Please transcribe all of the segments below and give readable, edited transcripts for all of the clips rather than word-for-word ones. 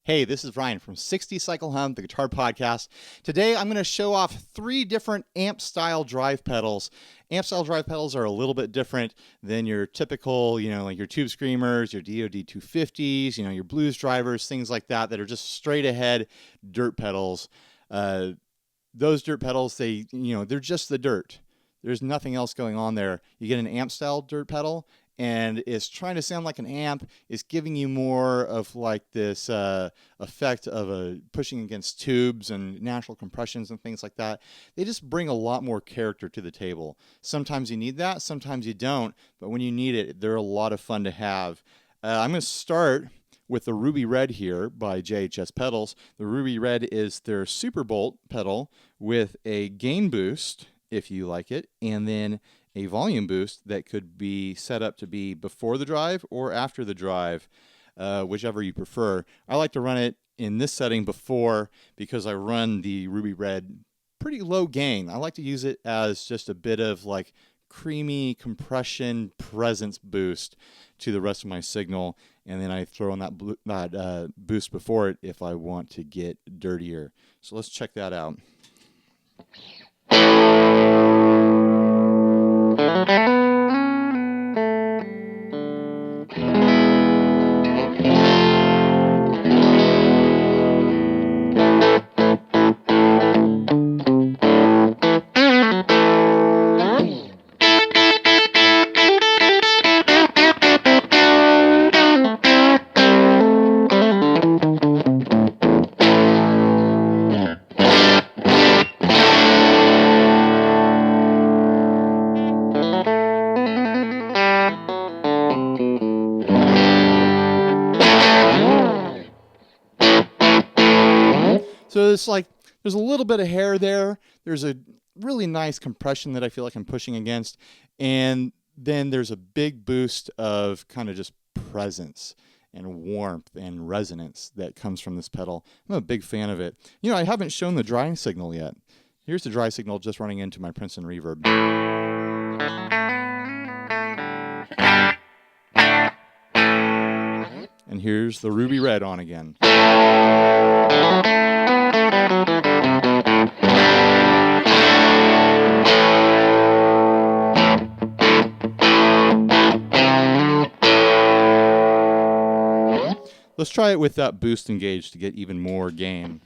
Hey, this is Ryan from 60 Cycle Hum, the guitar podcast. Today I'm going to show off 3 different amp style drive pedals. Amp style drive pedals are a little bit different than your typical, like your Tube Screamers, your DoD 250s, your blues drivers, things like that are just straight ahead dirt pedals. Those dirt pedals, they're just the dirt. There's nothing else going on there. You get an amp style dirt pedal, and it's trying to sound like an amp. It's giving you more of like this effect of pushing against tubes and natural compressions and things like that. They just bring a lot more character to the table. Sometimes you need that, sometimes you don't, but when you need it, they're a lot of fun to have. I'm going to start with the Ruby Red here by JHS Pedals. The Ruby Red is their Super Bolt pedal with a gain boost, if you like it, and then a volume boost that could be set up to be before the drive or after the drive, whichever you prefer. I like to run it in this setting before because I run the Ruby Red pretty low gain. I like to use it as just a bit of like creamy compression presence boost to the rest of my signal, and then I throw in that boost before it if I want to get dirtier. So let's check that out. So it's like there's a little bit of hair there. There's a really nice compression that I feel like I'm pushing against. And then there's a big boost of kind of just presence and warmth and resonance that comes from this pedal. I'm a big fan of it. I haven't shown the dry signal yet. Here's the dry signal just running into my Princeton reverb. And here's the Ruby Red on again. Let's try it with that boost engaged to get even more gain.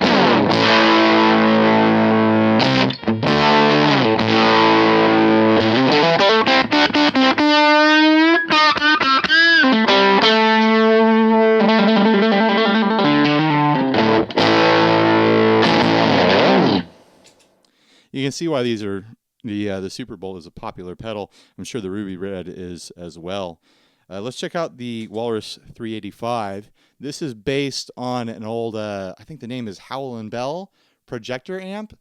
You can see why these are the Super Bolt is a popular pedal. I'm sure the Ruby Red is as well. Let's check out the Walrus 385. This is based on an old, I think the name is Howell & Bell projector amp.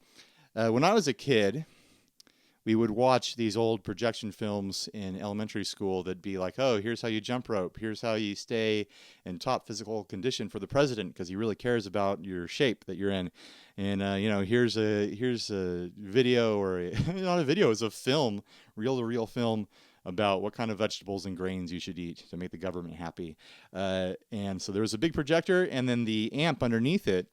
When I was a kid, we would watch these old projection films in elementary school that'd be like, oh, here's how you jump rope. Here's how you stay in top physical condition for the president because he really cares about your shape that you're in. And, here's a video, or not a video, it's a film, reel-to-reel film, about what kind of vegetables and grains you should eat to make the government happy. And so there was a big projector, and then the amp underneath it.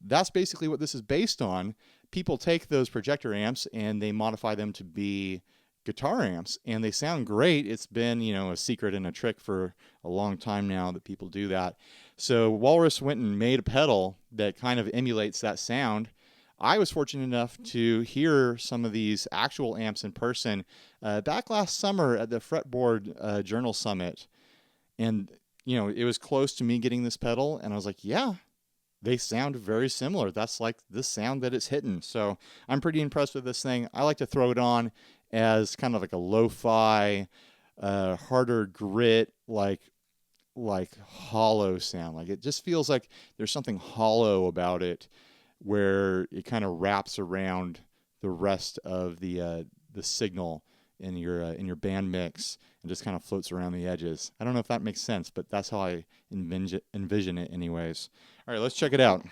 That's basically what this is based on. People take those projector amps and they modify them to be guitar amps, and they sound great. It's been, a secret and a trick for a long time now that people do that. So Walrus went and made a pedal that kind of emulates that sound. I was fortunate enough to hear some of these actual amps in person back last summer at the Fretboard Journal Summit. And, it was close to me getting this pedal, and I was like, yeah, they sound very similar. That's like the sound that it's hitting. So I'm pretty impressed with this thing. I like to throw it on as kind of like a lo-fi, harder grit, like hollow sound. Like it just feels like there's something hollow about it, where it kind of wraps around the rest of the signal in your band mix and just kind of floats around the edges. I don't know if that makes sense, but that's how I envision it anyways. All right, let's check it out.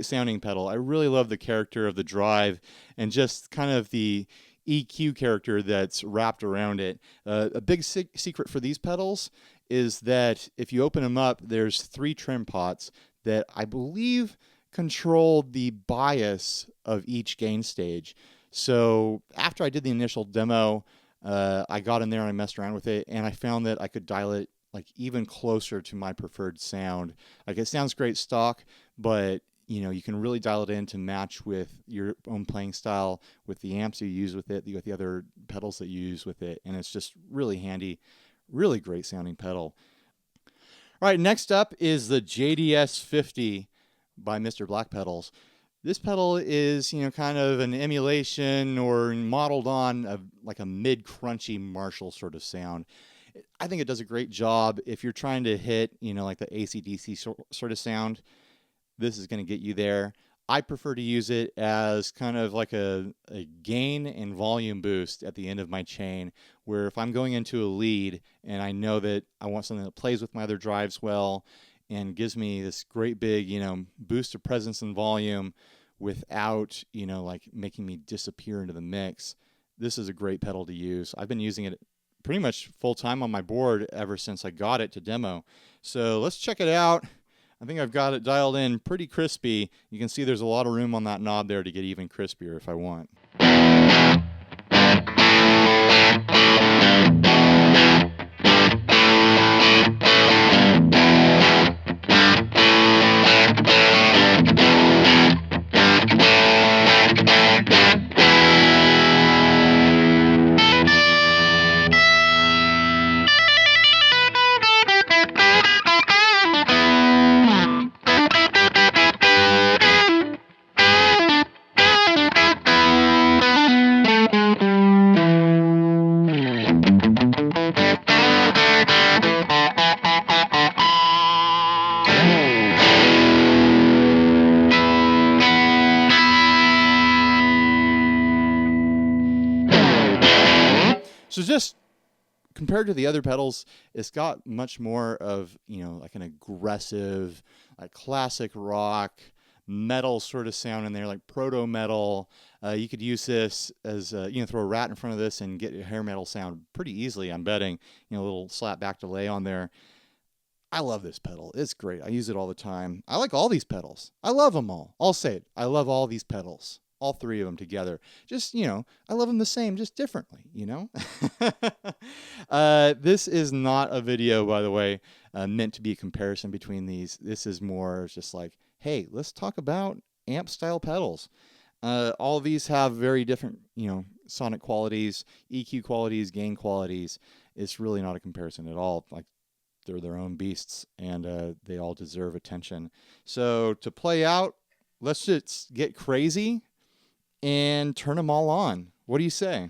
great sounding pedal. I really love the character of the drive and just kind of the EQ character that's wrapped around it. A big secret for these pedals is that if you open them up, there's 3 trim pots that I believe control the bias of each gain stage. So after I did the initial demo, I got in there and I messed around with it, and I found that I could dial it like even closer to my preferred sound. Like, it sounds great stock, but you know, you can really dial it in to match with your own playing style, with the amps you use with it, with the other pedals that you use with it, and it's just really handy. Really great sounding pedal. All right, next up is the JDS 50 by Mr. Black Pedals. This pedal is, you know, kind of an emulation or modeled on like a mid-crunchy Marshall sort of sound. I think it does a great job if you're trying to hit, you know, like the AC/DC sort of sound. This is going to get you there. I prefer to use it as kind of like a gain and volume boost at the end of my chain, where if I'm going into a lead and I know that I want something that plays with my other drives well and gives me this great big, you know, boost of presence and volume without, you know, like making me disappear into the mix, this is a great pedal to use. I've been using it pretty much full time on my board ever since I got it to demo. So let's check it out. I think I've got it dialed in pretty crispy. You can see there's a lot of room on that knob there to get even crispier if I want. So just compared to the other pedals, it's got much more of, you know, like an aggressive, like classic rock, metal sort of sound in there, like proto metal. You could use this as, you know, throw a rat in front of this and get a hair metal sound pretty easily, I'm betting. You know, a little slap back delay on there. I love this pedal. It's great. I use it all the time. I like all these pedals. I love them all. I'll say it. I love all these pedals. All 3 of them together. Just, you know, I love them the same, just differently, you know? This is not a video, by the way, meant to be a comparison between these. This is more just like, hey, let's talk about amp style pedals. All of these have very different, you know, sonic qualities, EQ qualities, gain qualities. It's really not a comparison at all. Like, they're their own beasts, and they all deserve attention. So to play out, let's just get crazy and turn them all on. What do you say?